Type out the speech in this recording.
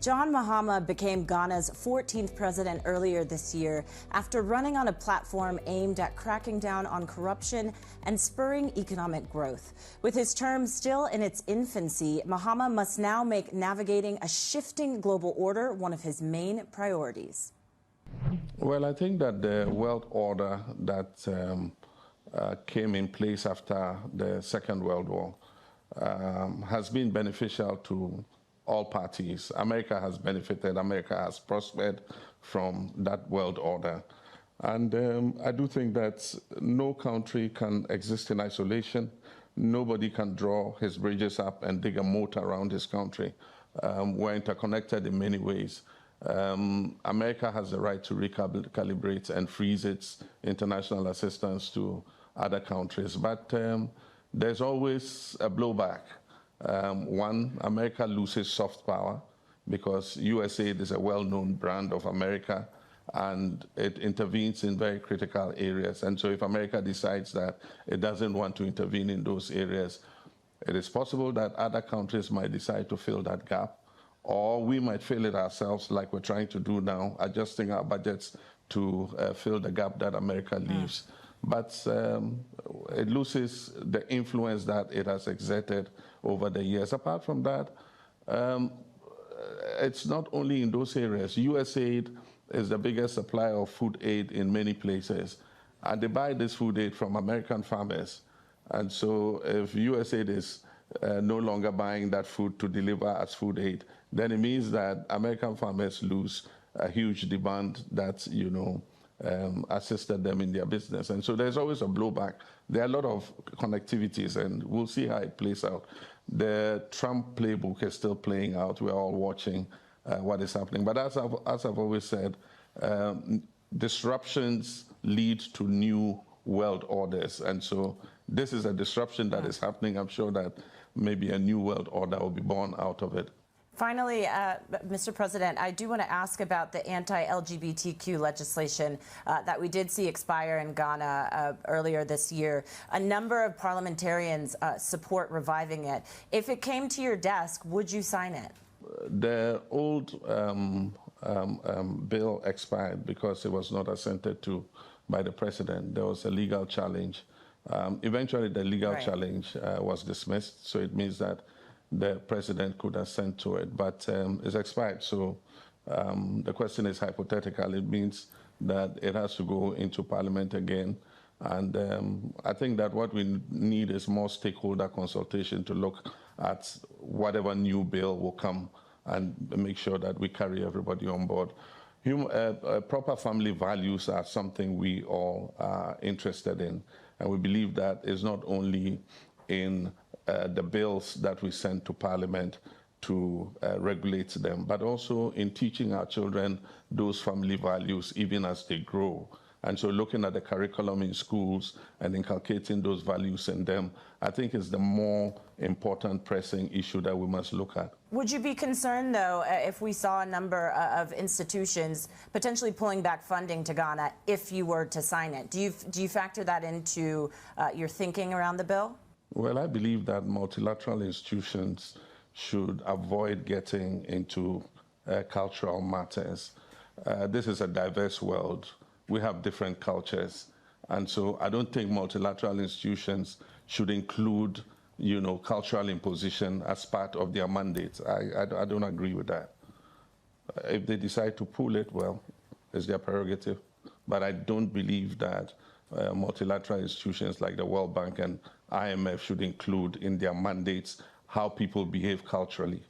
John Mahama became Ghana's 14th president earlier this year after running on a platform aimed at cracking down on corruption and spurring economic growth. With his term still in its infancy, Mahama must now make navigating a shifting global order one of his main priorities. Well, I think that the world order that came in place after the Second World War has been beneficial to all parties. America has benefited, America has prospered from that world order. And I do think that no country can exist in isolation. Nobody can draw his bridges up and dig a moat around his country. We're interconnected in many ways. America has the right to recalibrate and freeze its international assistance to other countries, but there's always a blowback. One, America loses soft power because USAID is a well-known brand of America and it intervenes in very critical areas. And so if America decides that it doesn't want to intervene in those areas, it is possible that other countries might decide to fill that gap, or we might fill it ourselves like we're trying to do now, adjusting our budgets to fill the gap that America leaves. But it loses the influence that it has exerted over the years. Apart from that, it's not only in those areas. USAID is the biggest supplier of food aid in many places, and they buy this food aid from American farmers. And so if USAID is no longer buying that food to deliver as food aid, then it means that American farmers lose a huge demand that, assisted them in their business. And so there's always a blowback. There are a lot of connectivities, and we'll see how it plays out. The Trump playbook is still playing out. We're all watching what is happening. But as I've always said, disruptions lead to new world orders. And so this is a disruption that is happening. I'm sure that maybe a new world order will be born out of it. Finally, Mr. President, I do want to ask about the anti-LGBTQ legislation that we did see expire in Ghana earlier this year. A number of parliamentarians support reviving it. If it came to your desk, would you sign it? The old bill expired because it was not assented to by the president. There was a legal challenge. Eventually, the legal challenge was dismissed, so it means that the president could assent to it, but it's expired. So the question is hypothetical. It means that it has to go into Parliament again. And I think that what we need is more stakeholder consultation to look at whatever new bill will come and make sure that we carry everybody on board. Proper family values are something we all are interested in. And we believe that is not only in the bills that we send to Parliament to regulate them, but also in teaching our children those family values even as they grow. And so looking at the curriculum in schools and inculcating those values in them, I think is the more important pressing issue that we must look at. Would you be concerned, though, if we saw a number of institutions potentially pulling back funding to Ghana if you were to sign it? Do you factor that into your thinking around the bill? Well, I believe that multilateral institutions should avoid getting into cultural matters. This is a diverse world. We have different cultures. And so I don't think multilateral institutions should include, cultural imposition as part of their mandate. I don't agree with that. If they decide to pull it, well, it's their prerogative. But I don't believe that multilateral institutions like the World Bank and IMF should include in their mandates how people behave culturally.